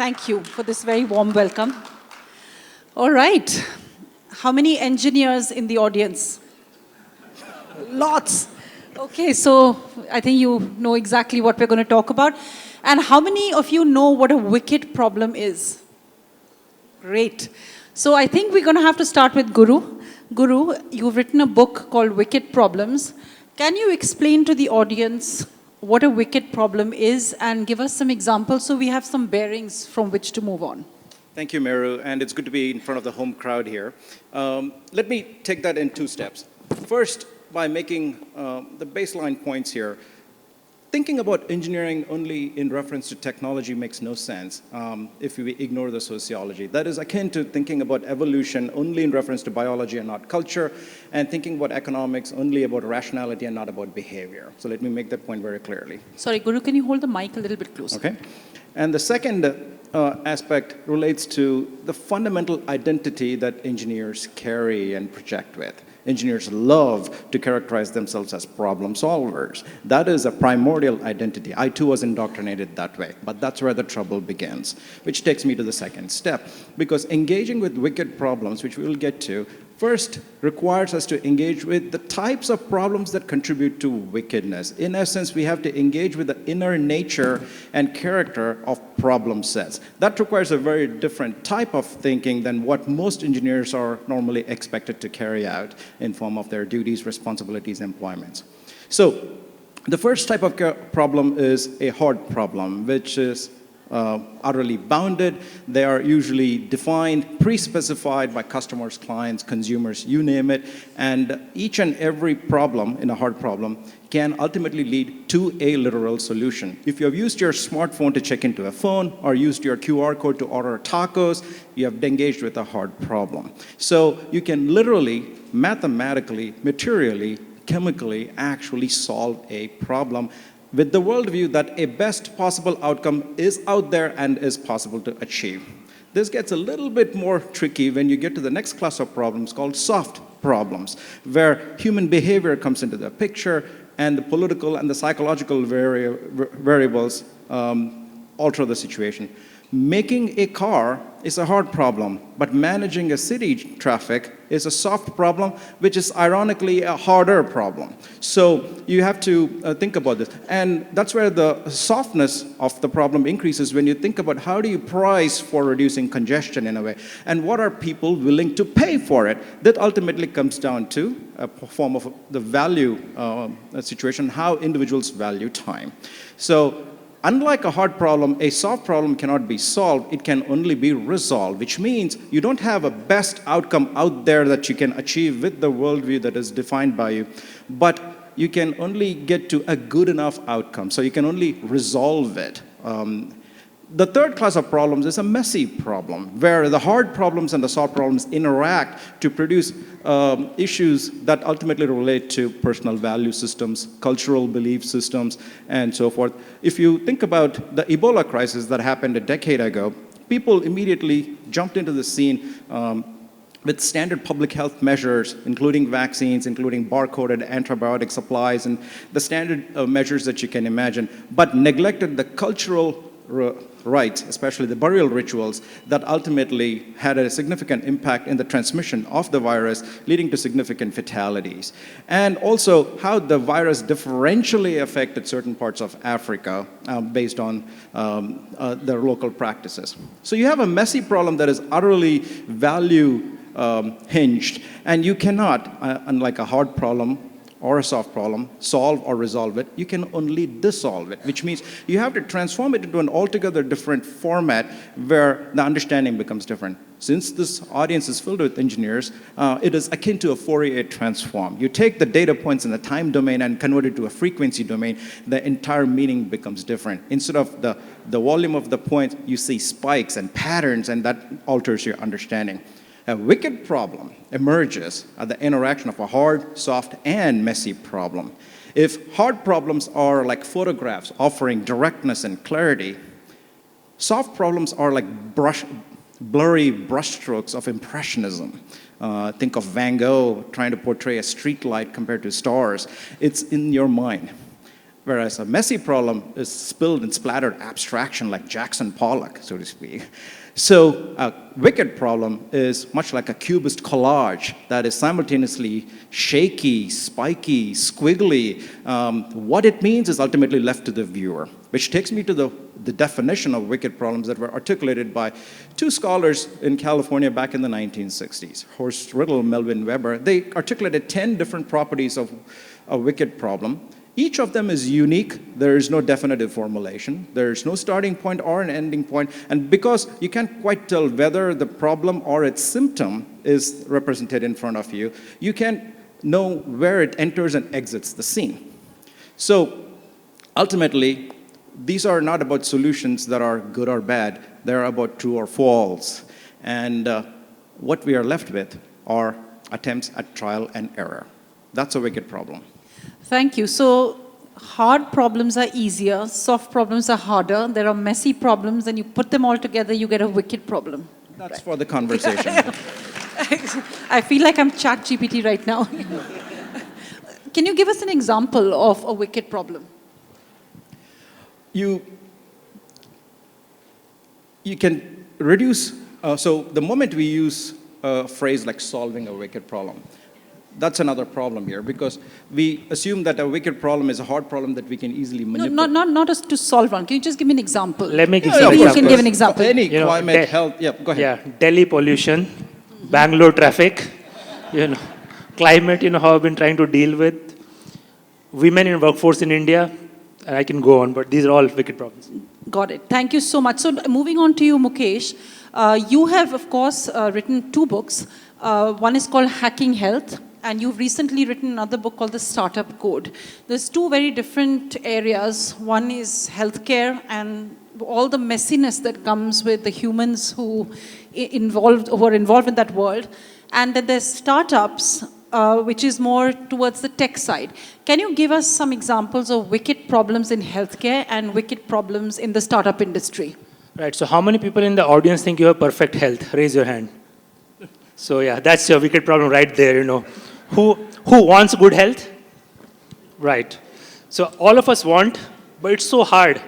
Thank you for this very warm welcome. All right. How many engineers in the audience? Lots. Okay, so I think you know exactly what we're going to talk about. And how many of you know what a wicked problem is? Great. So I think we're going to have to start with Guru. Guru, you've written a book called Wicked Problems. Can you explain to the audience what a wicked problem is and give us some examples so we have some bearings from which to move on? Thank you, Meru, and it's good to be in front of the home crowd here. Let me take that in two steps. First, by making the baseline points here, thinking about engineering only in reference to technology makes no sense if we ignore the sociology. That is akin to thinking about evolution only in reference to biology and not culture, and thinking about economics only about rationality and not about behavior. So let me make that point very clearly. Sorry, Guru, can you hold the mic a little bit closer? Okay. And the second aspect relates to the fundamental identity that engineers carry and project with. Engineers love to characterize themselves as problem solvers. That is a primordial identity. I too was indoctrinated that way, but that's where the trouble begins, which takes me to the second step. Because engaging with wicked problems, which we will get to, first requires us to engage with the types of problems that contribute to wickedness. In essence, we have to engage with the inner nature and character of problem sets. That requires a very different type of thinking than what most engineers are normally expected to carry out in form of their duties, responsibilities, employments. So the first type of problem is a hard problem, which is utterly bounded. They are usually defined, pre-specified by customers, clients, consumers, you name it. And each and every problem in a hard problem can ultimately lead to a literal solution. If you have used your smartphone to check into a phone or used your QR code to order tacos, you have engaged with a hard problem. So you can literally, mathematically, materially, chemically actually solve a problem with the worldview that a best possible outcome is out there and is possible to achieve. This gets a little bit more tricky when you get to the next class of problems called soft problems, where human behavior comes into the picture and the political and the psychological variables alter the situation. Making a car is a hard problem, but managing a city traffic is a soft problem, which is ironically a harder problem. So you have to think about this. And that's where the softness of the problem increases when you think about how do you price for reducing congestion in a way, and what are people willing to pay for it. That ultimately comes down to a form of the value situation, how individuals value time. So unlike a hard problem, a soft problem cannot be solved, it can only be resolved, which means you don't have a best outcome out there that you can achieve with the worldview that is defined by you, but you can only get to a good enough outcome, so you can only resolve it. The third class of problems is a messy problem, where the hard problems and the soft problems interact to produce issues that ultimately relate to personal value systems, cultural belief systems, and so forth. If you think about the Ebola crisis that happened a decade ago, people immediately jumped into the scene with standard public health measures, including vaccines, including barcoded antibiotic supplies, and the standard measures that you can imagine, but neglected the cultural rites, especially the burial rituals, that ultimately had a significant impact in the transmission of the virus, leading to significant fatalities. And also how the virus differentially affected certain parts of Africa based on their local practices. So you have a messy problem that is utterly value hinged, and you cannot, unlike a hard problem or a soft problem, solve or resolve it. You can only dissolve it, which means you have to transform it into an altogether different format where the understanding becomes different. Since this audience is filled with engineers, it is akin to a Fourier transform. You take the data points in the time domain and convert it to a frequency domain, the entire meaning becomes different. Instead of the volume of the point, you see spikes and patterns, and that alters your understanding. A wicked problem emerges at the interaction of a hard, soft, and messy problem. If hard problems are like photographs offering directness and clarity, soft problems are like blurry brushstrokes of impressionism. Think of Van Gogh trying to portray a street light compared to stars. It's in your mind. Whereas a messy problem is spilled and splattered abstraction like Jackson Pollock, so to speak. So a wicked problem is much like a cubist collage that is simultaneously shaky, spiky, squiggly. What it means is ultimately left to the viewer, which takes me to the definition of wicked problems that were articulated by two scholars in California back in the 1960s, Horst Riddle, Melvin Weber. They articulated 10 different properties of a wicked problem. Each of them is unique. There is no definitive formulation. There's no starting point or an ending point. And because you can't quite tell whether the problem or its symptom is represented in front of you, you can't know where it enters and exits the scene. So ultimately, these are not about solutions that are good or bad. They're about true or false. And what we are left with are attempts at trial and error. That's a wicked problem. Thank you. So hard problems are easier, soft problems are harder. There are messy problems, and you put them all together, you get a wicked problem. That's right. For the conversation. I feel like I'm ChatGPT right now. Can you give us an example of a wicked problem? You can reduce, so the moment we use a phrase like solving a wicked problem, that's another problem here, because we assume that a wicked problem is a hard problem that we can easily manipulate. No, not as to solve one. Can you just give me an example? Let me give Maybe you you can give an example. Any climate, health, yeah, go ahead. Yeah, Delhi pollution, Bangalore traffic, climate, how I've been trying to deal with, women in workforce in India, and I can go on, but these are all wicked problems. Got it. Thank you so much. So moving on to you, Mukesh. You have, of course, written 2 books. One is called Hacking Health, and you've recently written another book called The Startup Code. There's 2 very different areas. One is healthcare and all the messiness that comes with the humans who are involved in that world. And then there's startups, which is more towards the tech side. Can you give us some examples of wicked problems in healthcare and wicked problems in the startup industry? Right, so how many people in the audience think you have perfect health? Raise your hand. So yeah, that's your wicked problem right there, Who wants good health? Right. So all of us want, but it's so hard.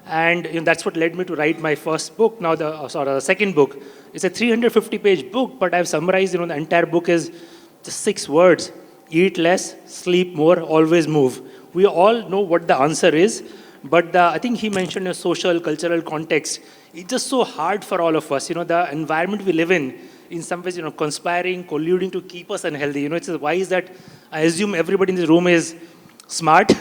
And that's what led me to write my first book. Now the second book. It's a 350-page book, but I've summarized, the entire book is just 6 words. Eat less, sleep more, always move. We all know what the answer is, but I think he mentioned a social, cultural context. It's just so hard for all of us. The environment we live in some ways, conspiring, colluding to keep us unhealthy. It's wise that I assume everybody in this room is smart,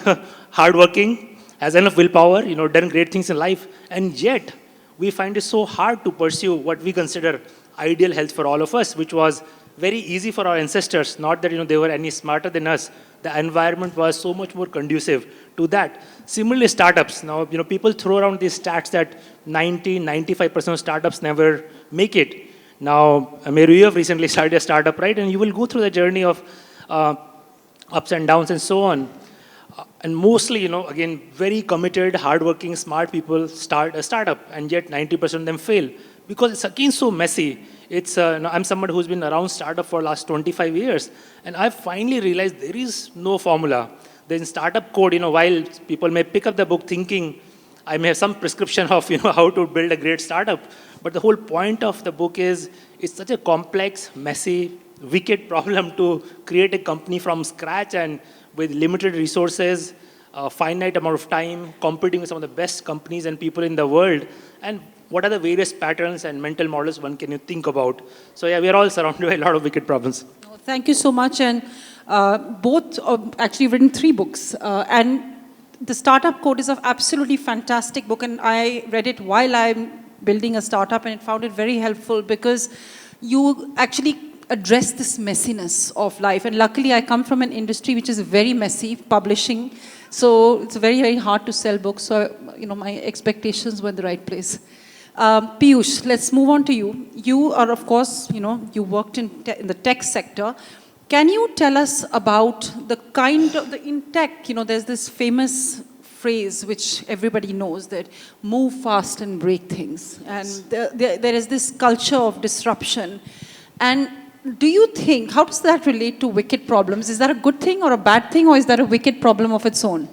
hardworking, has enough willpower, done great things in life, and yet we find it so hard to pursue what we consider ideal health for all of us, which was very easy for our ancestors. Not that they were any smarter than us. The environment was so much more conducive to that. Similarly, startups. Now, people throw around these stats that 95% of startups never make it. Now, Meru, you have recently started a startup, right? And you will go through the journey of ups and downs and so on. And mostly, again, very committed, hardworking, smart people start a startup, and yet 90% of them fail. Because it's again so messy. I'm somebody who's been around startup for the last 25 years, and I've finally realized there is no formula. Then startup code, while people may pick up the book thinking, I may have some prescription of how to build a great startup, but the whole point of the book is it's such a complex, messy, wicked problem to create a company from scratch and with limited resources, a finite amount of time, competing with some of the best companies and people in the world, and what are the various patterns and mental models one can think about. So yeah, we are all surrounded by a lot of wicked problems. Thank you so much. And both actually written 3 books. And The Startup Code is an absolutely fantastic book, and I read it while I'm building a startup, and it found it very helpful because you actually address this messiness of life. And luckily, I come from an industry which is very messy, publishing. So it's very, very hard to sell books. So, my expectations were in the right place. Peeyush, let's move on to you. You are, of course, you worked in the tech sector. Can you tell us about the kind of, in tech, there's this famous phrase which everybody knows, that move fast and break things. And there is this culture of disruption. And do you think, how does that relate to wicked problems? Is that a good thing or a bad thing, or is that a wicked problem of its own?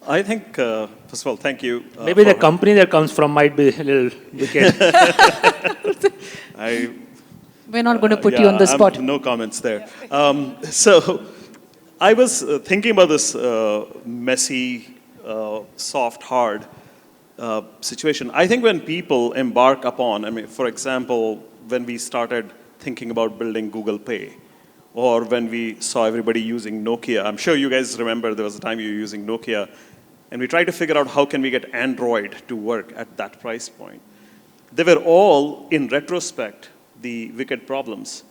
I think, first of all, thank you. Maybe the company that comes from might be a little wicked. We're not going to put you on the spot. No comments there. So I was thinking about this messy, soft, hard situation. I think when people embark upon, I mean, for example, when we started thinking about building Google Pay, or when we saw everybody using Nokia, I'm sure you guys remember there was a time you were using Nokia, and we tried to figure out how can we get Android to work at that price point. They were all, in retrospect, the wicked problems.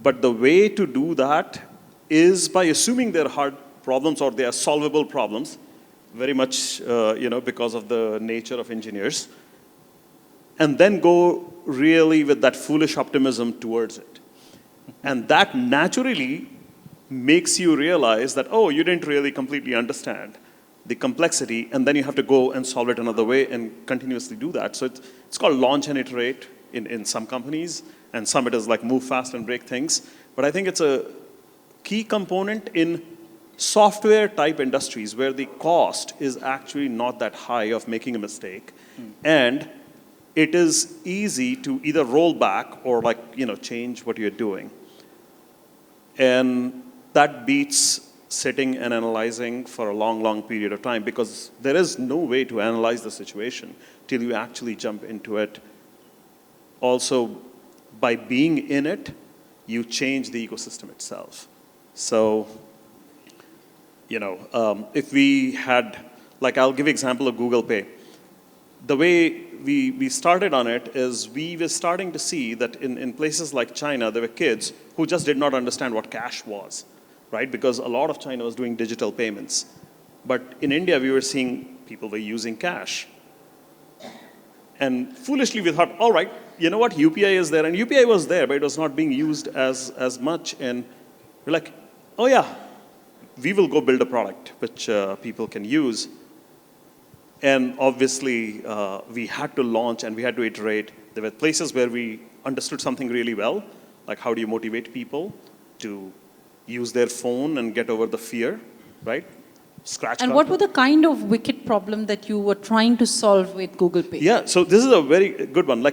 But the way to do that is by assuming they're hard problems or they are solvable problems, very much because of the nature of engineers, and then go really with that foolish optimism towards it. And that naturally makes you realize that, oh, you didn't really completely understand the complexity, and then you have to go and solve it another way and continuously do that. So it's called launch and iterate in some companies, and some it is like move fast and break things. But I think it's a key component in software type industries where the cost is actually not that high of making a mistake. And it is easy to either roll back or change what you're doing. And that beats sitting and analyzing for a long, long period of time, because there is no way to analyze the situation till you actually jump into it. Also, by being in it, you change the ecosystem itself. So, if we had, I'll give you an example of Google Pay. The way we started on it is we were starting to see that in places like China, there were kids who just did not understand what cash was, right? Because a lot of China was doing digital payments. But in India, we were seeing people were using cash. And foolishly, we thought, all right, you know what, UPI is there. And UPI was there, but it was not being used as much. And we're like, oh yeah, we will go build a product which people can use. And obviously, we had to launch and we had to iterate. There were places where we understood something really well, like how do you motivate people to use their phone and get over the fear, right? Scratch And card. what were the kind of wicked problem that you were trying to solve with Google Pay? Yeah, so this is a very good one.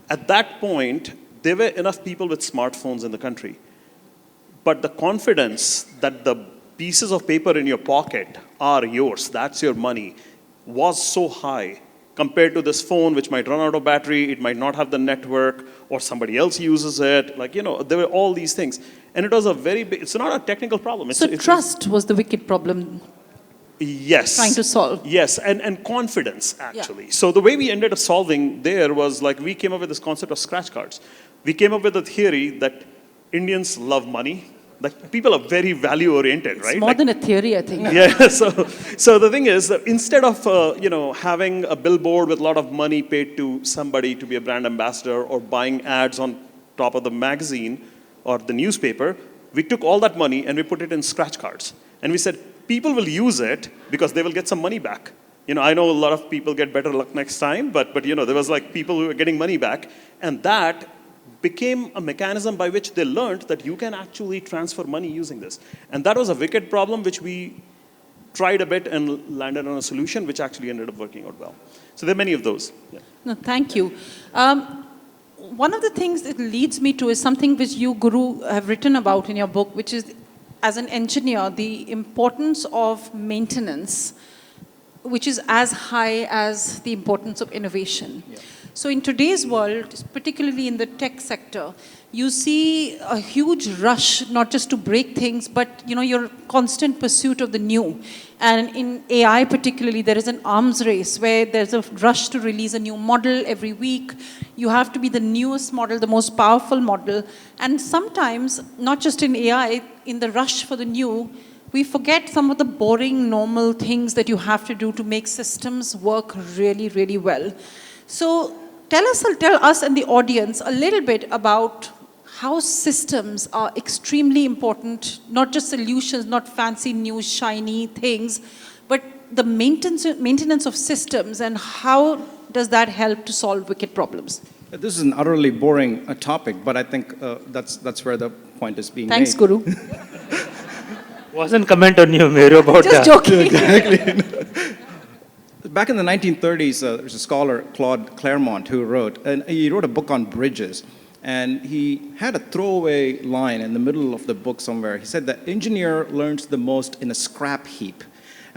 At that point, there were enough people with smartphones in the country. But the confidence that the pieces of paper in your pocket are yours, that's your money, was so high compared to this phone, which might run out of battery, it might not have the network, or somebody else uses it. There were all these things. And it was a very big, it's not a technical problem. Trust was the wicked problem. Yes. Trying to solve. Yes, and confidence, actually. Yeah. So the way we ended up solving there was we came up with this concept of scratch cards. We came up with a theory that Indians love money. People are very value-oriented, right? It's more than a theory, I think. Yeah, so the thing is, instead of, having a billboard with a lot of money paid to somebody to be a brand ambassador or buying ads on top of the magazine or the newspaper, we took all that money and we put it in scratch cards. And we said, people will use it because they will get some money back. I know a lot of people get better luck next time, but there was people who were getting money back. And that became a mechanism by which they learned that you can actually transfer money using this. And that was a wicked problem which we tried a bit and landed on a solution which actually ended up working out well. So there are many of those. Yeah. No, thank you. One of the things it leads me to is something which you, Guru, have written about in your book, which is, as an engineer, the importance of maintenance, which is as high as the importance of innovation. Yeah. So in today's world, particularly in the tech sector, you see a huge rush, not just to break things, but your constant pursuit of the new. And in AI particularly, there is an arms race where there's a rush to release a new model every week. You have to be the newest model, the most powerful model. And sometimes, not just in AI, in the rush for the new, we forget some of the boring, normal things that you have to do to make systems work really, really well. So tell us and the audience a little bit about how systems are extremely important, not just solutions, not fancy, new, shiny things, but the maintenance of systems, and how does that help to solve wicked problems? This is an utterly boring topic, but I think that's where the point is being made. Thanks, Guru. Wasn't comment on you, Meru, about Just that. joking. Back in the 1930s, there's a scholar, Claude Claremont, who wrote a book on bridges. And he had a throwaway line in the middle of the book somewhere. He said, "The engineer learns the most in a scrap heap."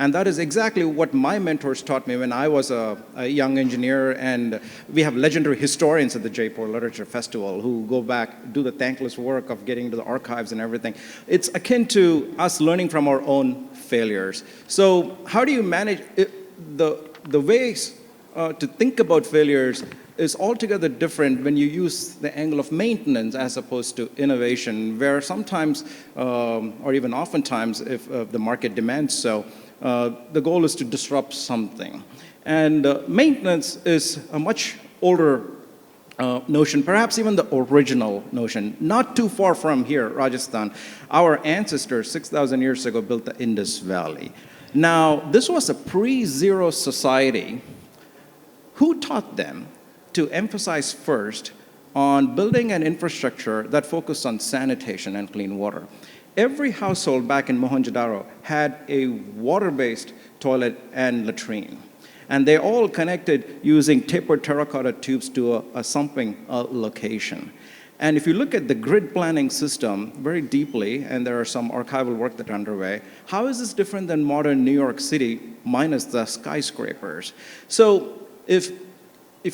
And that is exactly what my mentors taught me when I was a young engineer. And we have legendary historians at the Jaipur Literature Festival who go back, do the thankless work of getting to the archives and everything. It's akin to us learning from our own failures. So how do you manage it? The ways to think about failures is altogether different when you use the angle of maintenance as opposed to innovation, where sometimes, or even oftentimes, if the market demands so, the goal is to disrupt something. And maintenance is a much older notion, perhaps even the original notion. Not too far from here, Rajasthan, our ancestors 6,000 years ago built the Indus Valley. Now, this was a pre-zero society. Who taught them to emphasize first on building an infrastructure that focused on sanitation and clean water? Every household back in Mohenjo-daro had a water-based toilet and latrine. And they all connected using tapered terracotta tubes to a sumping location. And if you look at the grid planning system very deeply, and there are some archival work that are underway, how is this different than modern New York City minus the skyscrapers? So if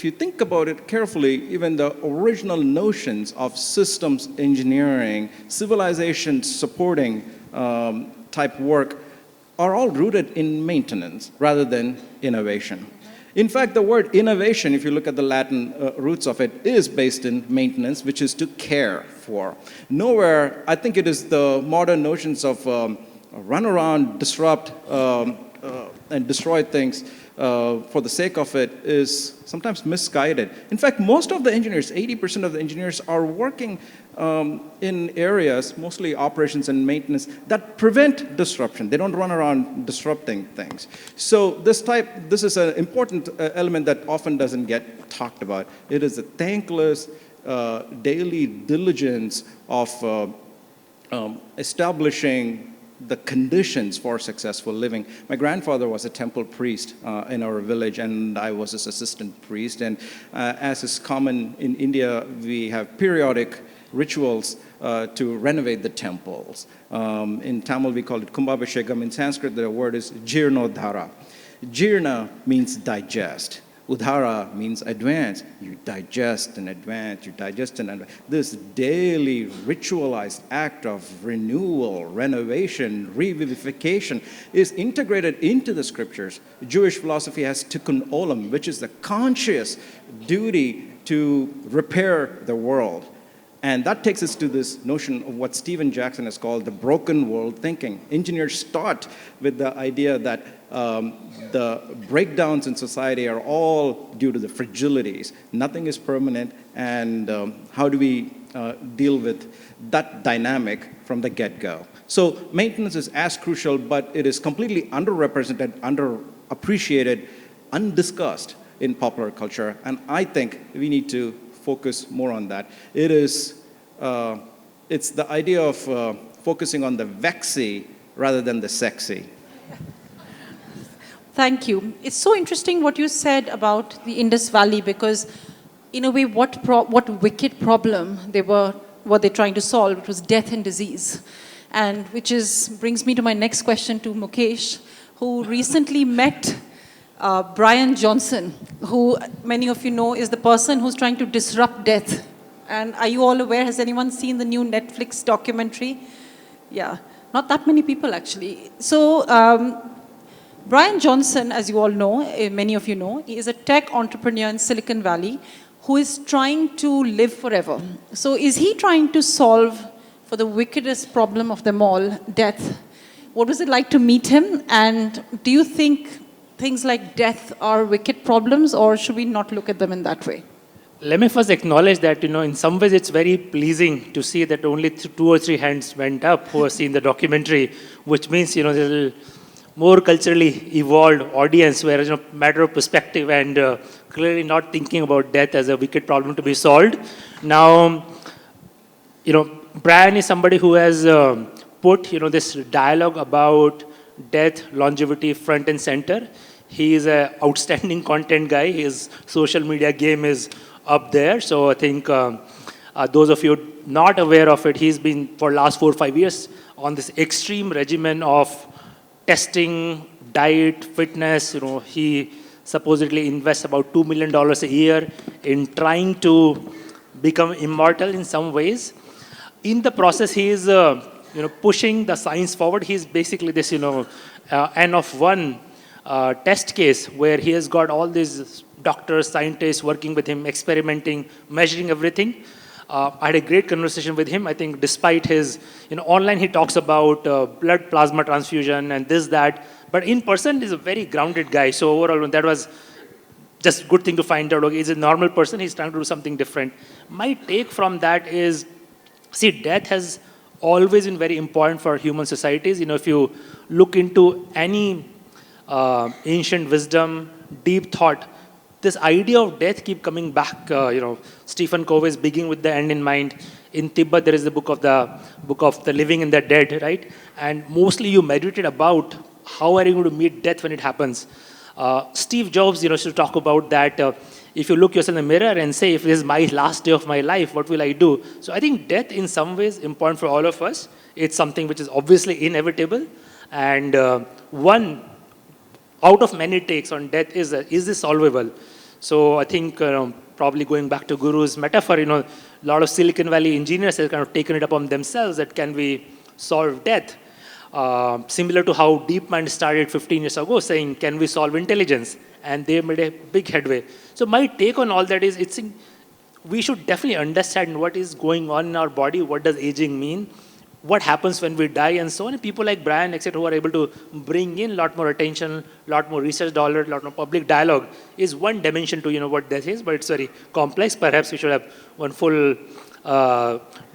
you think about it carefully, even the original notions of systems engineering, civilization supporting type work are all rooted in maintenance rather than innovation. In fact, the word innovation, if you look at the Latin roots of it, is based in maintenance, which is to care for. Nowhere, I think it is the modern notions of run around, disrupt, and destroy things for the sake of it is sometimes misguided. In fact, most of the engineers, 80% of the engineers are working in areas, mostly operations and maintenance, that prevent disruption. They don't run around disrupting things. So this is an important element that often doesn't get talked about. It is a thankless daily diligence of establishing the conditions for successful living. My grandfather was a temple priest in our village, and I was his assistant priest. And as is common in India, we have periodic rituals to renovate the temples. In Tamil, we call it Kumbhabhishekam. In Sanskrit, the word is Jirnodhara. Jirna means digest. Udhara means advance. You digest and advance, you digest and advance. This daily ritualized act of renewal, renovation, revivification is integrated into the scriptures. Jewish philosophy has tikkun olam, which is the conscious duty to repair the world. And that takes us to this notion of what Stephen Jackson has called the broken world thinking. Engineers start with the idea that the breakdowns in society are all due to the fragilities. Nothing is permanent, and how do we deal with that dynamic from the get-go? So maintenance is as crucial, but it is completely underrepresented, underappreciated, undiscussed in popular culture, and I think we need to focus more on that. It's the idea of focusing on the vexy rather than the sexy. Thank you. It's so interesting what you said about the Indus Valley, because in a way, what wicked problem what they're trying to solve, it was death and disease. And brings me to my next question to Mukesh, who recently met Brian Johnson, who many of you know is the person who's trying to disrupt death. And are you all aware, has anyone seen the new Netflix documentary? Yeah, not that many people actually. So Brian Johnson, as you all know, many of you know, he is a tech entrepreneur in Silicon Valley who is trying to live forever. So is he trying to solve for the wickedest problem of them all, death? What was it like to meet him? And do you think things like death are wicked problems, or should we not look at them in that way? Let me first acknowledge that, in some ways it's very pleasing to see that only 2 or 3 hands went up who have seen the documentary, which means, there's a more culturally evolved audience where, matter of perspective and clearly not thinking about death as a wicked problem to be solved. Now, Brian is somebody who has put, this dialogue about death, longevity front and center. He is an outstanding content guy. His social media game is up there. So I think those of you not aware of it, he's been for last 4 or 5 years on this extreme regimen of testing, diet, fitness. He supposedly invests about $2 million a year in trying to become immortal in some ways. In the process, he is pushing the science forward. He's basically this N of 1 test case where he has got all these doctors, scientists working with him, experimenting, measuring everything. I had a great conversation with him. I think despite his, online he talks about blood plasma transfusion and this, that, but in person he's a very grounded guy. So overall, that was just good thing to find out. Okay, he's a normal person. He's trying to do something different. My take from that is, see, death has always been very important for human societies. If you look into any ancient wisdom, deep thought, this idea of death keep coming back. Stephen Covey's beginning with the end in mind. In Tibet, there is the book of the living and the dead, right? And mostly you meditate about how are you going to meet death when it happens. Steve Jobs, used to talk about that. If you look yourself in the mirror and say, if this is my last day of my life, what will I do? So I think death, in some ways, important for all of us. It's something which is obviously inevitable, and one out of many takes on death is this solvable? So I think probably going back to Guru's metaphor, a lot of Silicon Valley engineers have kind of taken it upon themselves that can we solve death? Similar to how DeepMind started 15 years ago saying, can we solve intelligence? And they made a big headway. So my take on all that is, we should definitely understand what is going on in our body, what does aging mean, what happens when we die, and so on. And people like Brian, etc., who are able to bring in a lot more attention, a lot more research dollars, a lot more public dialogue, is one dimension to what death is, but it's very complex. Perhaps we should have one full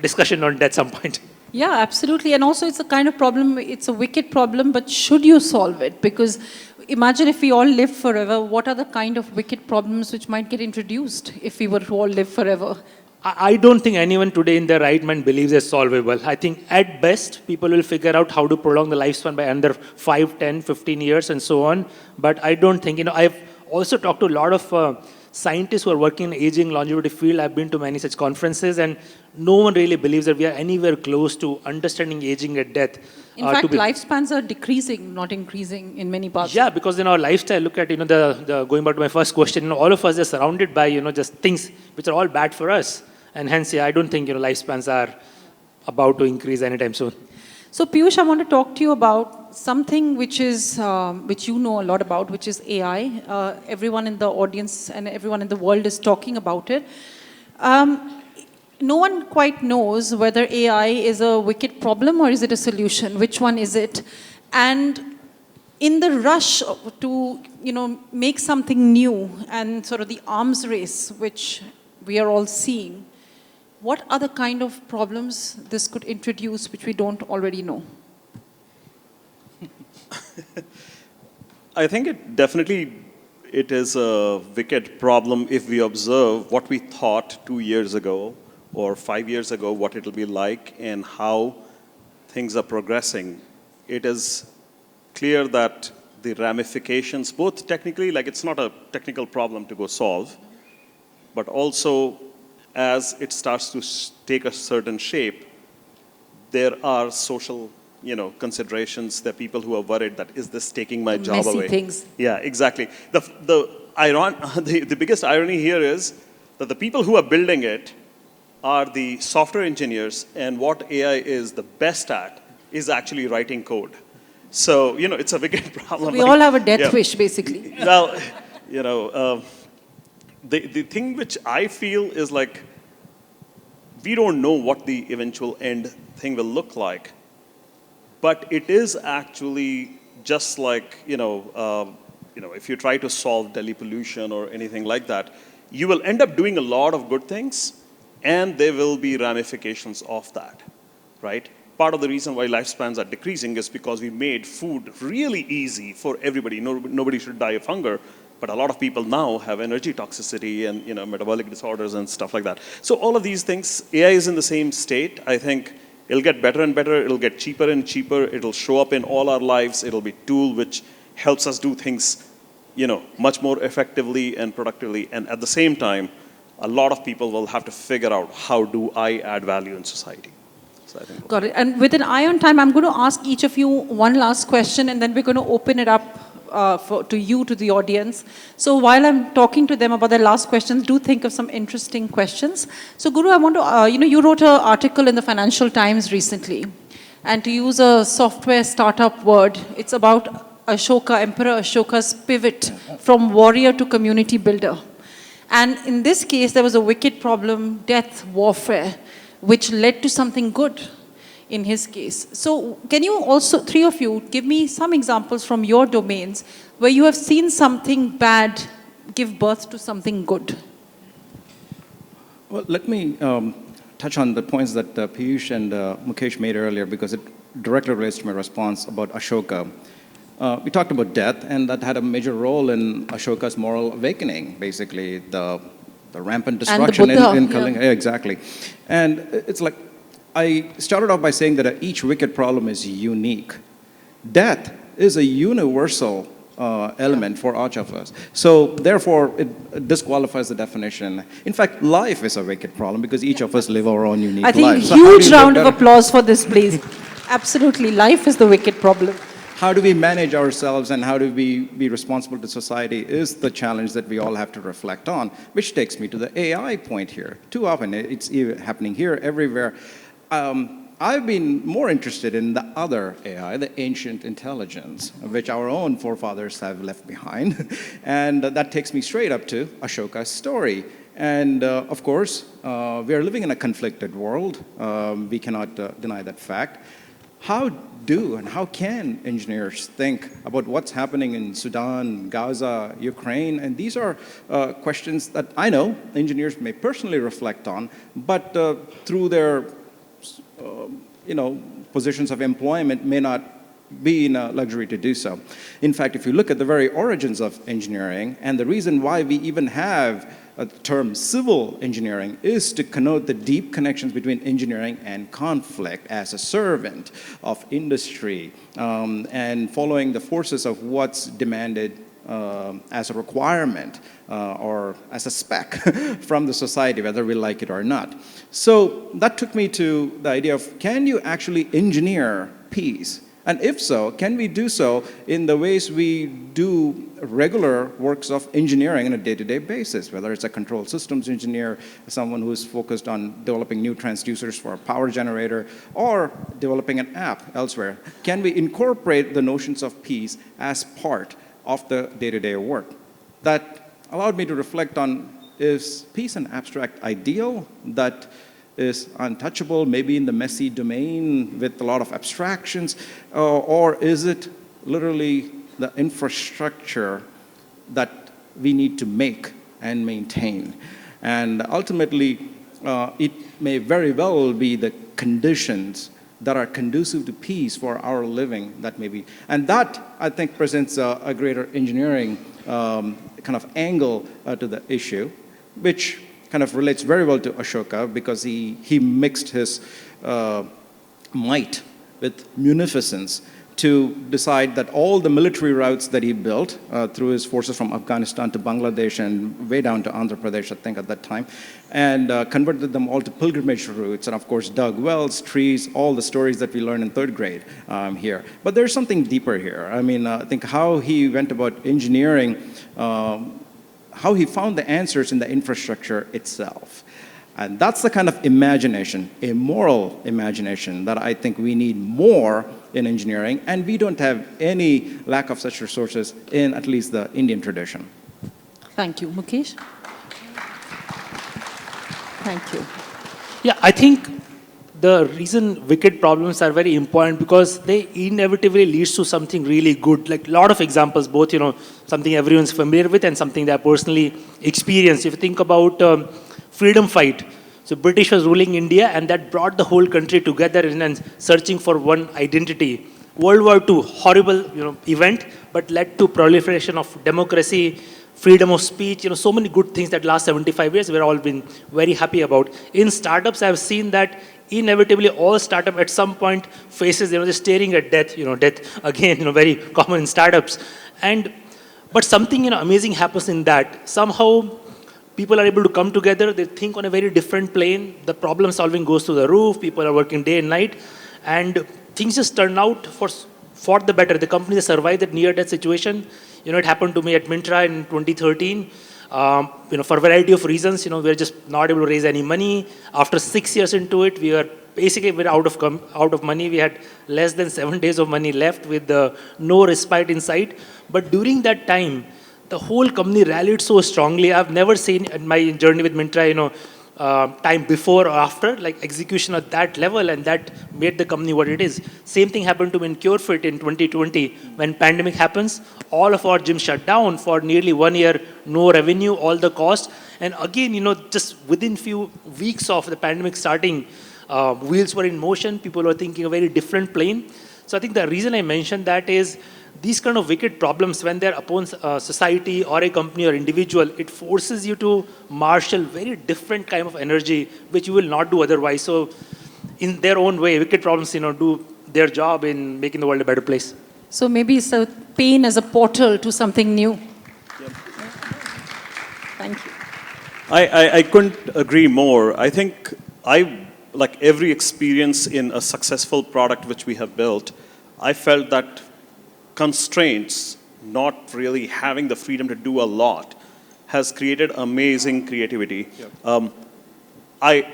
discussion on death some point. Yeah, absolutely. And also it's a kind of problem, it's a wicked problem, but should you solve it? Because imagine if we all live forever, what are the kind of wicked problems which might get introduced if we were to all live forever? I don't think anyone today in their right mind believes it's solvable. I think at best, people will figure out how to prolong the lifespan by under 5, 10, 15 years and so on. But I don't think, I've also talked to a lot of scientists who are working in aging longevity field. I've been to many such conferences, and no one really believes that we are anywhere close to understanding aging at death. In fact, lifespans are decreasing, not increasing in many parts. Yeah, because in our lifestyle, look at, the going back to my first question, all of us are surrounded by, just things which are all bad for us. And hence, I don't think, lifespans are about to increase anytime soon. So Peeyush, I want to talk to you about something which is, which you know a lot about, which is AI. Everyone in the audience and everyone in the world is talking about it. No one quite knows whether AI is a wicked problem or is it a solution. Which one is it? And in the rush to, make something new and sort of the arms race, which we are all seeing, what are the kind of problems this could introduce which we don't already know? I think it is a wicked problem if we observe what we thought 2 years ago or 5 years ago, what it'll be like and how things are progressing. It is clear that the ramifications, both technically, like it's not a technical problem to go solve, but also as it starts to take a certain shape, there are social, considerations. There are people who are worried that, is this taking my job messy away? Things. Yeah, exactly. The biggest irony here is that the people who are building it are the software engineers, and what AI is the best at is actually writing code. So, it's a wicked problem. So we all have a death wish, basically. Well, the thing which I feel is like, we don't know what the eventual end thing will look like, but it is actually just like, if you try to solve Delhi pollution or anything like that, you will end up doing a lot of good things, and there will be ramifications of that, right? Part of the reason why lifespans are decreasing is because we made food really easy for everybody. Nobody should die of hunger. But a lot of people now have energy toxicity and metabolic disorders and stuff like that. So all of these things, AI is in the same state. I think It'll get better and better. It'll get cheaper and cheaper. It'll show up in all our lives. It'll be a tool which helps us do things, much more effectively and productively. And at the same time, a lot of people will have to figure out, how do I add value in society? So I think Got it. And with an eye on time, I'm going to ask each of you one last question, and then we're going to open it up to the audience. So while I'm talking to them about their last questions, do think of some interesting questions. So Guru, I want to, you wrote an article in the Financial Times recently, and to use a software startup word, it's about Emperor Ashoka's pivot from warrior to community builder. And in this case, there was a wicked problem, death, warfare, which led to something good in his case. So can you also, three of you, give me some examples from your domains where you have seen something bad give birth to something good? Well, let me touch on the points that Peeyush and Mukesh made earlier, because it directly relates to my response about Ashoka. We talked about death, and that had a major role in Ashoka's moral awakening, basically, the rampant destruction in Kalinga. Yeah, exactly. And it's like, I started off by saying that each wicked problem is unique. Death is a universal element for each of us. So therefore, it disqualifies the definition. In fact, life is a wicked problem because each of us live our own unique life. I think huge round of applause for this, please. Absolutely, life is the wicked problem. How do we manage ourselves and how do we be responsible to society is the challenge that we all have to reflect on, which takes me to the AI point here. Too often, it's happening here, everywhere. I've been more interested in the other AI, the ancient intelligence, which our own forefathers have left behind. And that takes me straight up to Ashoka's story. And of course, we are living in a conflicted world. We cannot deny that fact. How can engineers think about what's happening in Sudan, Gaza, Ukraine? And these are questions that I know engineers may personally reflect on, but through their positions of employment may not be in a luxury to do so. In fact, if you look at the very origins of engineering, and the reason why we even have a term civil engineering is to connote the deep connections between engineering and conflict as a servant of industry and following the forces of what's demanded as a requirement or as a spec from the society, whether we like it or not. So that took me to the idea of, can you actually engineer peace? And if so, can we do so in the ways we do regular works of engineering on a day-to-day basis, whether it's a control systems engineer, someone who's focused on developing new transducers for a power generator, or developing an app elsewhere? Can we incorporate the notions of peace as part of the day-to-day work? That allowed me to reflect on, is peace an abstract ideal that is untouchable, maybe in the messy domain with a lot of abstractions, or is it literally the infrastructure that we need to make and maintain? And ultimately, it may very well be the conditions that are conducive to peace for our living that may be. And that, I think, presents a greater engineering kind of angle to the issue, which kind of relates very well to Ashoka, because he mixed his might with munificence to decide that all the military routes that he built through his forces from Afghanistan to Bangladesh and way down to Andhra Pradesh, I think at that time, and converted them all to pilgrimage routes, and of course dug wells, trees, all the stories that we learn in third grade here. But there's something deeper here. I mean, I think how he went about engineering, how he found the answers in the infrastructure itself. And that's the kind of imagination, a moral imagination, that I think we need more in engineering, and we don't have any lack of such resources in at least the Indian tradition. Thank you. Mukesh? Thank you. Yeah, I think the reason wicked problems are very important because they inevitably leads to something really good. Like a lot of examples, both, something everyone's familiar with and something they personally experienced. If you think about freedom fight, so British was ruling India and that brought the whole country together and searching for one identity. World War II, horrible, event, but led to proliferation of democracy, freedom of speech, so many good things that last 75 years we've all been very happy about. In startups, I've seen that inevitably all startup at some point faces, just staring at death, death again, very common in startups. But something, amazing happens in that. Somehow people are able to come together, they think on a very different plane, the problem solving goes through the roof, people are working day and night, and things just turn out for the better. The company that survived that near-death situation, it happened to me at Myntra in 2013. For a variety of reasons, we were just not able to raise any money. After 6 years into it, we were basically out of money. We had less than 7 days of money left with no respite in sight. But during that time, the whole company rallied so strongly. I've never seen in my journey with Myntra, time before or after, like execution at that level, and that made the company what it is. Same thing happened to me in CureFit in 2020. When pandemic happens, all of our gyms shut down for nearly 1 year, no revenue, all the cost. And again, just within few weeks of the pandemic starting, wheels were in motion, people were thinking a very different plane. So I think the reason I mentioned that is these kind of wicked problems, when they're upon society or a company or individual, it forces you to marshal very different kind of energy, which you will not do otherwise. So in their own way, wicked problems, do their job in making the world a better place. So maybe it's a pain as a portal to something new. Yep. Thank you. I couldn't agree more. I think like every experience in a successful product which we have built, I felt that constraints, not really having the freedom to do a lot, has created amazing creativity. Yep. I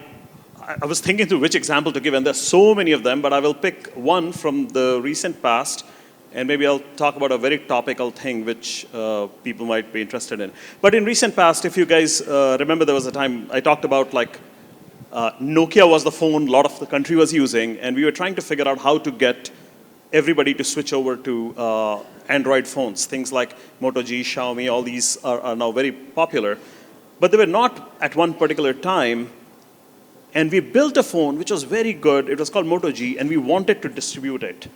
was thinking through which example to give, and there's so many of them, but I will pick one from the recent past, and maybe I'll talk about a very topical thing which people might be interested in. But in recent past, if you guys remember, there was a time I talked about Nokia was the phone a lot of the country was using, and we were trying to figure out how to get everybody to switch over to Android phones. Things like Moto G, Xiaomi, all these are now very popular. But they were not at one particular time. And we built a phone which was very good. It was called Moto G, and we wanted to distribute it.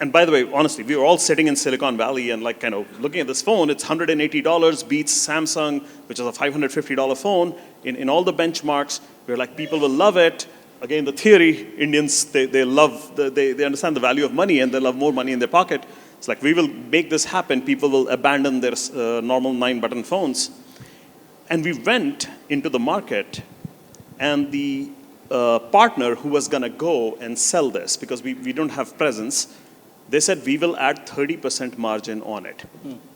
And by the way, honestly, we were all sitting in Silicon Valley and kind of looking at this phone. It's $180, beats Samsung, which is a $550 phone. In all the benchmarks, we were like, people will love it. Again, the theory, Indians, they understand the value of money, and they love more money in their pocket. It's like, we will make this happen. People will abandon their normal 9-button phones. And we went into the market, and the partner who was going to go and sell this, because we don't have presence, they said, we will add 30% margin on it,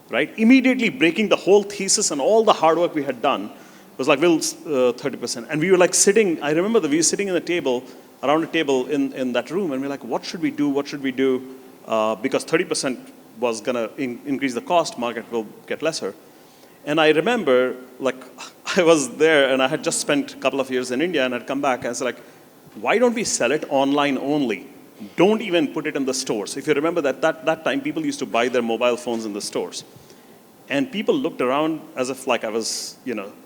right? Immediately breaking the whole thesis and all the hard work we had done. Was like, we'll 30%. And we were like sitting, I remember we were sitting in a table, around a table in that room, and we're like, what should we do? What should we do? Because 30% was going to increase the cost, market will get lesser. And I remember, I was there, and I had just spent a couple of years in India, and I'd come back, and I was like, why don't we sell it online only? Don't even put it in the stores. If you remember that time, people used to buy their mobile phones in the stores. And people looked around as if I was,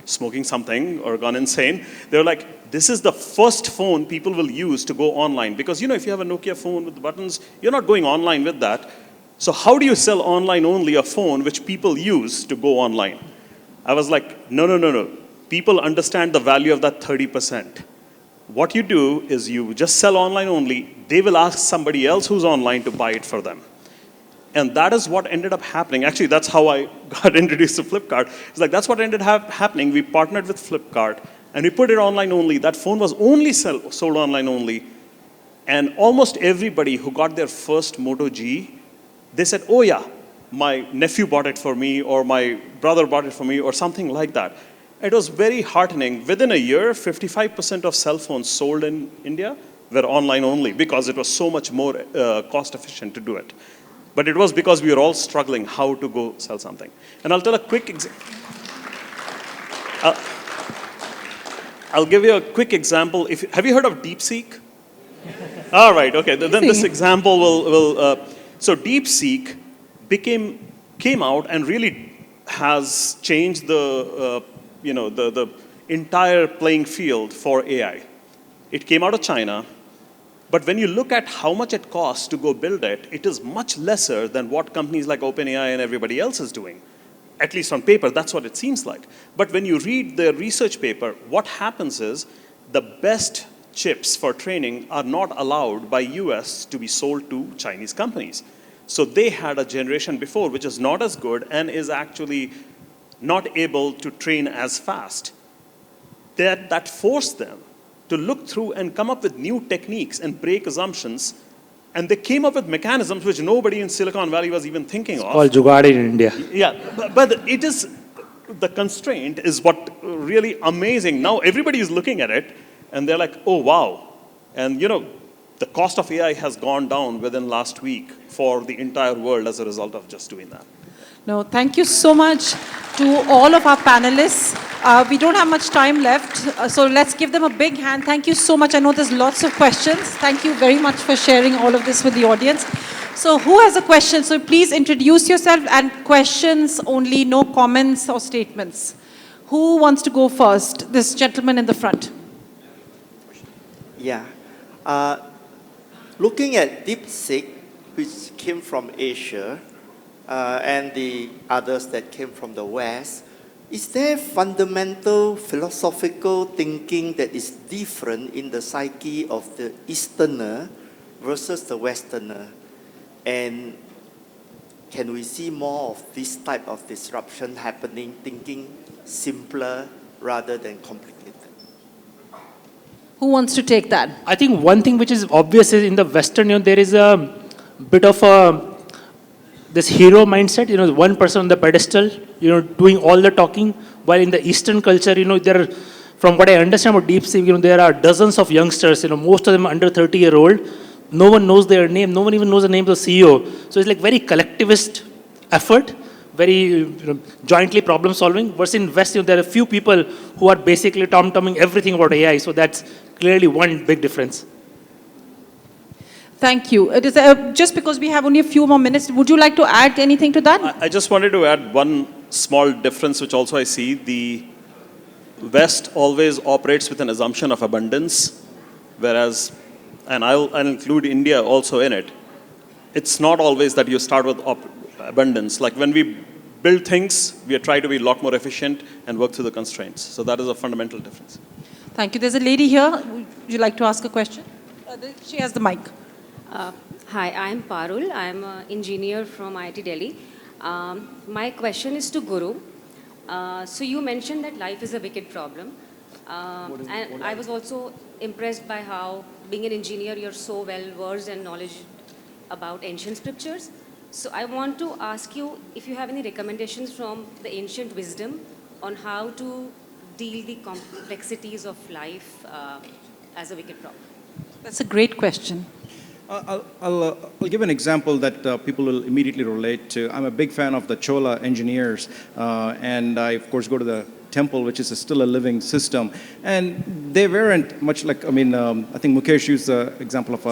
smoking something or gone insane. They were like, this is the first phone people will use to go online. Because, if you have a Nokia phone with the buttons, you're not going online with that. So how do you sell online only a phone which people use to go online? I was like, no. People understand the value of that 30%. What you do is you just sell online only. They will ask somebody else who's online to buy it for them. And that is what ended up happening. Actually, that's how I got introduced to Flipkart. It's like, that's what ended up happening. We partnered with Flipkart, and we put it online only. That phone was only sold online only. And almost everybody who got their first Moto G, they said, oh yeah, my nephew bought it for me, or my brother bought it for me, or something like that. It was very heartening. Within a year, 55% of cell phones sold in India were online only, because it was so much more cost efficient to do it. But it was because we were all struggling how to go sell something. And I'll tell a quick example. I'll give you a quick example. Have you heard of DeepSeek? All right, okay. Then this example will so DeepSeek came out and really has changed the entire playing field for AI. It came out of China. But when you look at how much it costs to go build it, it is much lesser than what companies like OpenAI and everybody else is doing. At least on paper, that's what it seems like. But when you read the research paper, what happens is the best chips for training are not allowed by US to be sold to Chinese companies. So they had a generation before which is not as good and is actually not able to train as fast. That forced them to look through and come up with new techniques and break assumptions. And they came up with mechanisms which nobody in Silicon Valley was even thinking of. Called Jugaad in India. Yeah, but it is, the constraint is what really amazing. Now everybody is looking at it and they're like, oh wow. And the cost of AI has gone down within last week for the entire world as a result of just doing that. No, thank you so much to all of our panelists. We don't have much time left, so let's give them a big hand. Thank you so much. I know there's lots of questions. Thank you very much for sharing all of this with the audience. So who has a question? So please introduce yourself, and questions only, no comments or statements. Who wants to go first? This gentleman in the front. Yeah. Looking at DeepSeek, which came from Asia, and the others that came from the West, is there fundamental philosophical thinking that is different in the psyche of the Easterner versus the Westerner? And can we see more of this type of disruption happening, thinking simpler rather than complicated? Who wants to take that? I think one thing which is obvious is in the Western, there is a bit of this hero mindset, one person on the pedestal, doing all the talking, while in the Eastern culture, there are, from what I understand about DeepSeek, there are dozens of youngsters, most of them under 30-year-old. No one knows their name. No one even knows the name of the CEO. So it's like very collectivist effort, very jointly problem solving. Versus in West, there are a few people who are basically tom-tomming everything about AI. So that's clearly one big difference. Thank you. It is just because we have only a few more minutes, would you like to add anything to that? I just wanted to add one small difference, which also I see. The West always operates with an assumption of abundance, whereas, and I'll include India also in it, it's not always that you start with abundance. Like when we build things, we try to be a lot more efficient and work through the constraints. So that is a fundamental difference. Thank you. There's a lady here. Would you like to ask a question? She has the mic. Hi, I'm Parul. I'm an engineer from IIT Delhi. My question is to Guru. So you mentioned that life is a wicked problem. And I was also impressed by how, being an engineer, you're so well versed and knowledge about ancient scriptures. So I want to ask you if you have any recommendations from the ancient wisdom on how to deal the complexities of life as a wicked problem. That's a great question. I'll give an example that people will immediately relate to. I'm a big fan of the Chola engineers, and I, of course, go to the temple, which is still a living system. And they weren't much like, I think Mukesh used the example of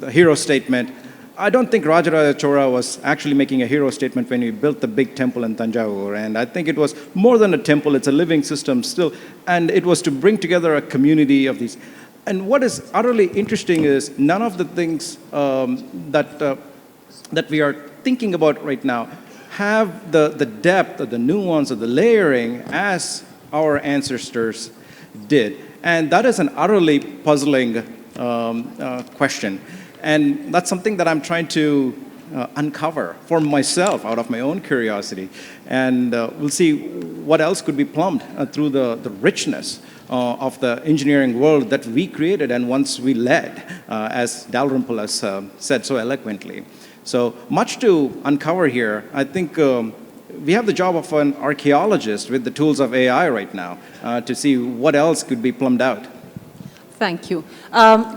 the hero statement. I don't think Rajaraja Chola was actually making a hero statement when he built the big temple in Tanjavur. And I think it was more than a temple, it's a living system still. And it was to bring together a community of these. And what is utterly interesting is none of the things that we are thinking about right now have the depth or the nuance or the layering as our ancestors did. And that is an utterly puzzling question. And that's something that I'm trying to uncover for myself out of my own curiosity. And we'll see what else could be plumbed through the richness of the engineering world that we created and once we led, as Dalrymple has said so eloquently. So much to uncover here. I think we have the job of an archaeologist with the tools of AI right now to see what else could be plumbed out. Thank you.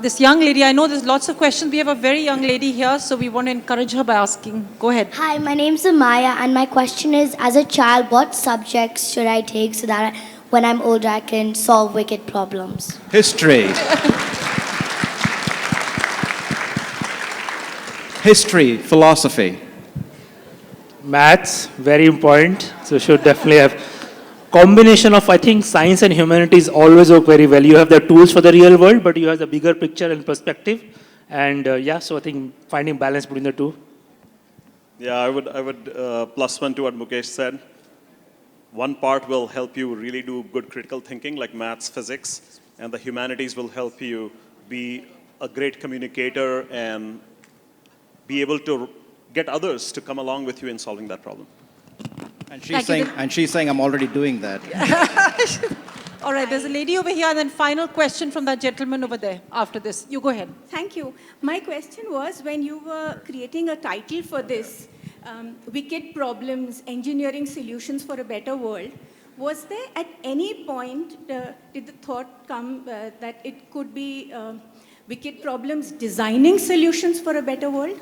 This young lady, I know there's lots of questions. We have a very young lady here, so we want to encourage her by asking. Go ahead. Hi, my name's Amaya, and my question is, as a child, what subjects should I take so that when I'm older I can solve wicked problems? History. History, philosophy. Maths, very important. So should definitely have combination of, I think, science and humanities always work very well. You have the tools for the real world, but you have the bigger picture and perspective. And so I think finding balance between the two. Yeah, I would plus one to what Mukesh said. One part will help you really do good critical thinking, like maths, physics. and the humanities will help you be a great communicator and be able to get others to come along with you in solving that problem. And she's saying I'm already doing that. All right, there's a lady over here, and then final question from that gentleman over there after this. You go ahead. Thank you. My question was, when you were creating a title for this, Wicked Problems, Engineering Solutions for a Better World, was there at any point, did the thought come that it could be Wicked Problems, Designing Solutions for a Better World?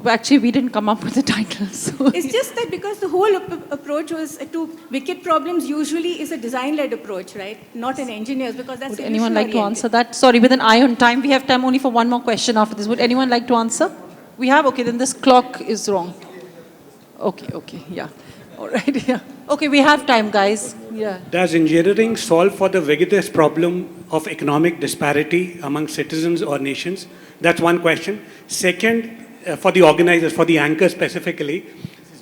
Well, actually, we didn't come up with the title. So It's just that because the whole approach was to Wicked Problems usually is a design-led approach, right? Not an engineer's, because that's would anyone like to solution-oriented. answer that? Sorry, with an eye on time, we have time only for one more question after this. Would anyone like to answer? We have? Okay, then this clock is wrong. Okay, yeah. All right, yeah. Okay, we have time, guys. Yeah. Does engineering solve for the biggest problem of economic disparity among citizens or nations? That's one question. Second, for the organizers, for the anchor specifically,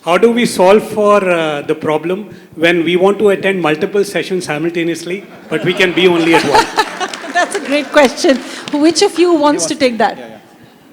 how do we solve for the problem when we want to attend multiple sessions simultaneously, but we can be only at one? That's a great question. Which of you wants to take that?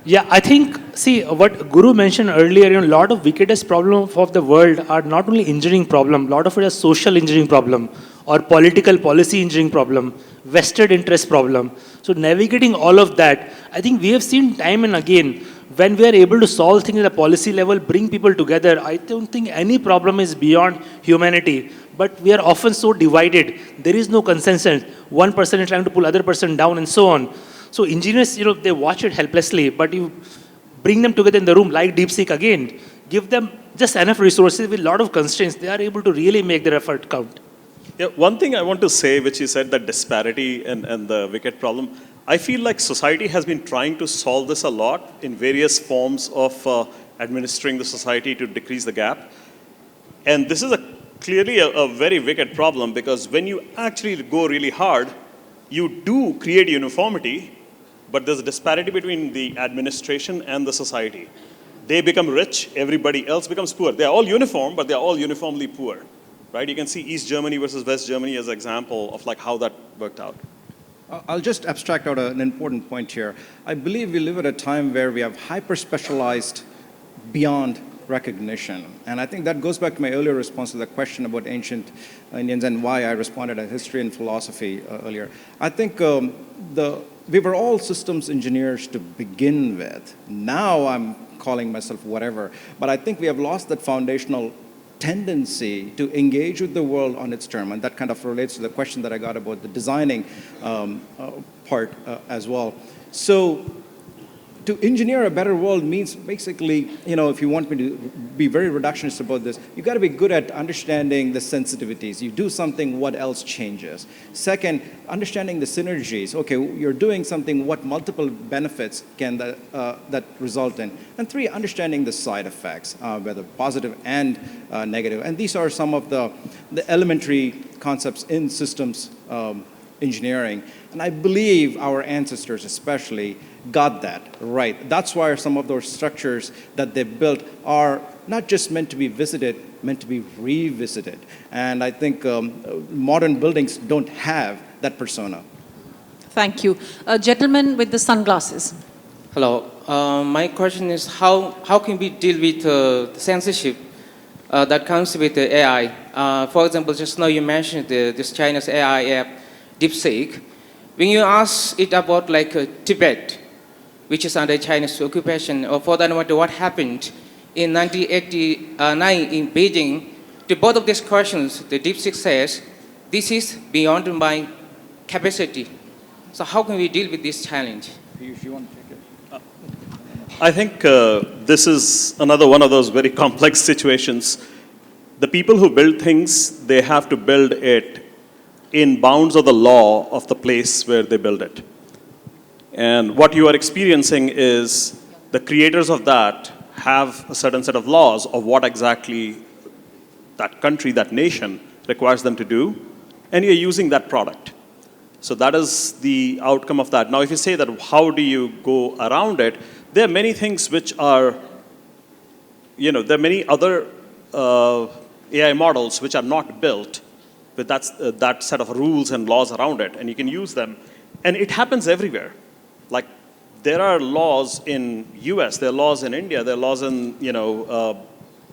Yeah, I think, see, what Guru mentioned earlier, a lot of wickedest problems of the world are not only engineering problem, a lot of it is social engineering problem or political policy engineering problem, vested interest problem. So navigating all of that, I think we have seen time and again, when we are able to solve things at a policy level, bring people together, I don't think any problem is beyond humanity. But we are often so divided. There is no consensus. One person is trying to pull other person down and so on. So engineers, they watch it helplessly, but you bring them together in the room like DeepSeek again, give them just enough resources with a lot of constraints, they are able to really make their effort count. Yeah, one thing I want to say, which you said, that disparity and the wicked problem, I feel like society has been trying to solve this a lot in various forms of administering the society to decrease the gap. And this is clearly a very wicked problem, because when you actually go really hard, you do create uniformity, but there's a disparity between the administration and the society. They become rich, everybody else becomes poor. They're all uniform, but they're all uniformly poor, right? You can see East Germany versus West Germany as an example of like how that worked out. I'll just abstract out an important point here. I believe we live at a time where we have hyper-specialized beyond recognition. And I think that goes back to my earlier response to the question about ancient Indians and why I responded as history and philosophy earlier. I think we were all systems engineers to begin with. Now I'm calling myself whatever. But I think we have lost that foundational tendency to engage with the world on its term. And that kind of relates to the question that I got about the designing part as well. So to engineer a better world means basically, if you want me to be very reductionist about this, you've got to be good at understanding the sensitivities. You do something, what else changes? Second, understanding the synergies. Okay, you're doing something, what multiple benefits can that result in? And three, understanding the side effects, whether positive and negative. And these are some of the elementary concepts in systems engineering. And I believe our ancestors especially got that right. That's why some of those structures that they built are not just meant to be visited, meant to be revisited. And I think modern buildings don't have that persona. Thank you. Gentleman with the sunglasses. Hello. My question is how can we deal with the censorship that comes with the AI? For example, just now you mentioned this Chinese AI app, DeepSeek. When you ask it about like Tibet, which is under Chinese occupation, or for that matter, what happened in 1989 in Beijing, to both of these questions, the DeepSeek says, this is beyond my capacity. So how can we deal with this challenge? Peeyush, you want to take it? I think this is another one of those very complex situations. The people who build things, they have to build it in bounds of the law of the place where they build it. And what you are experiencing is the creators of that have a certain set of laws of what exactly that country, that nation requires them to do, and you're using that product. So that is the outcome of that. Now, if you say that how do you go around it, there are many things which are, there are many other AI models which are not built with that set of rules and laws around it, and you can use them. And it happens everywhere. Like, there are laws in US, there are laws in India, there are laws in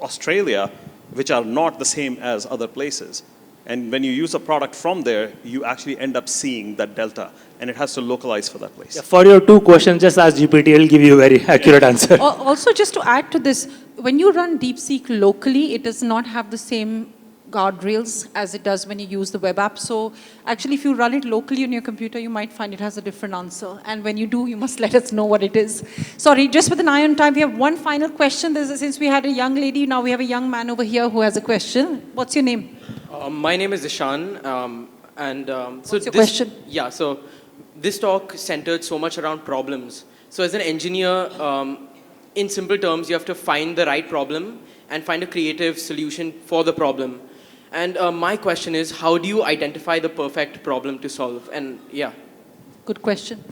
Australia, which are not the same as other places. And when you use a product from there, you actually end up seeing that delta, and it has to localize for that place. Yeah, for your 2 questions, just ask GPT, it'll give you a very accurate answer. Also, just to add to this, when you run DeepSeek locally, it does not have the same guardrails as it does when you use the web app. So actually, if you run it locally on your computer, you might find it has a different answer. And when you do, you must let us know what it is. Sorry, just with an eye on time, we have one final question. Since we had a young lady, now we have a young man over here who has a question. What's your name? My name is Ishan. What's your question? Yeah, so this talk centered so much around problems. So as an engineer, in simple terms, you have to find the right problem and find a creative solution for the problem. And my question is, how do you identify the perfect problem to solve? And yeah. Good question.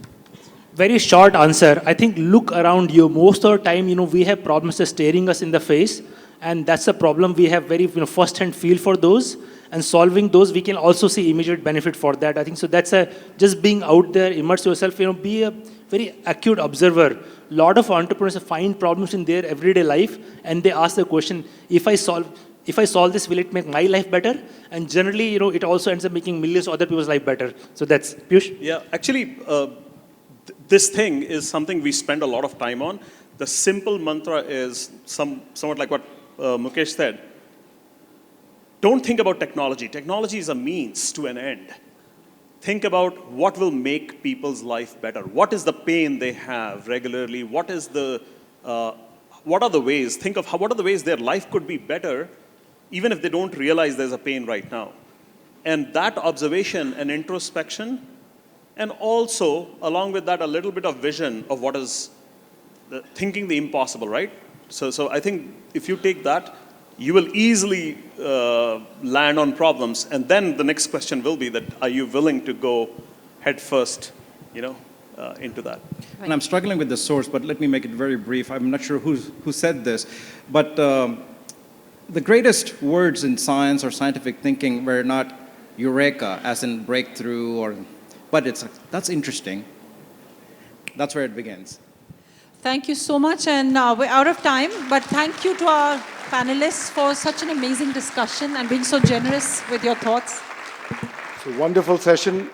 Very short answer. I think look around you. Most of the time, we have problems just staring us in the face. And that's the problem. We have very first-hand feel for those. And solving those, we can also see immediate benefit for that. I think so that's just being out there, immerse yourself, be a very acute observer. A lot of entrepreneurs find problems in their everyday life, and they ask the question, if I solve this, will it make my life better? And generally, it also ends up making millions of other people's life better. So that's, Peeyush? Yeah, actually, this thing is something we spend a lot of time on. The simple mantra is somewhat like what Mukesh said. Don't think about technology. Technology is a means to an end. Think about what will make people's life better. What is the pain they have regularly? What are the ways? Think of what are the ways their life could be better, even if they don't realize there's a pain right now. And that observation and introspection, and also, along with that, a little bit of vision of what is thinking the impossible, right? So I think if you take that, you will easily land on problems. And then the next question will be that, are you willing to go head first, into that? And I'm struggling with the source, but let me make it very brief. I'm not sure who said this, but the greatest words in science or scientific thinking were not eureka, as in breakthrough, but that's interesting. That's where it begins. Thank you so much, and we're out of time, but thank you to our panelists for such an amazing discussion and being so generous with your thoughts. It's a wonderful session.